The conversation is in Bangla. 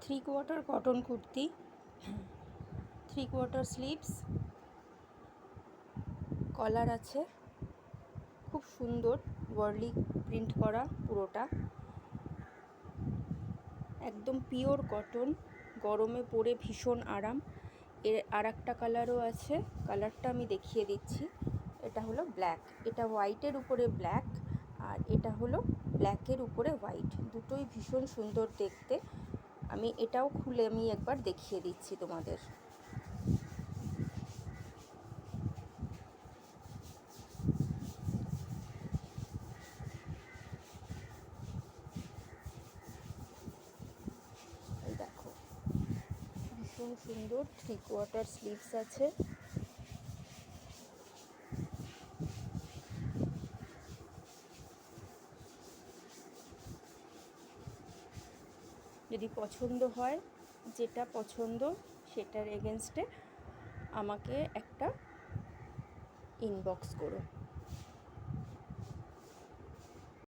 3/4 কটন কুর্তি, 3/4 স্লিভস, কলার আছে, খুব সুন্দর ওয়ার্লি প্রিন্ট করা পুরোটা, একদম পিওর কটন, গরমে পরে ভীষণ আরাম। এর আর একটা কালারও আছে, কালারটা আমি দেখিয়ে দিচ্ছি। এটা হলো ব্ল্যাক, এটা হোয়াইটের উপরে ব্ল্যাক, আর এটা হলো ব্ল্যাকের উপরে হোয়াইট, দুটোই ভীষণ সুন্দর দেখতে। আমি এটাও খুলে আমি একবার দেখিয়ে দিচ্ছি তোমাদের। এই দেখো, ভীষণ সুন্দর 3/4 স্লিভস আছে। যদি পছন্দ হয়, যেটা পছন্দ সেটার এগেনস্টে আমাকে একটা ইনবক্স করো।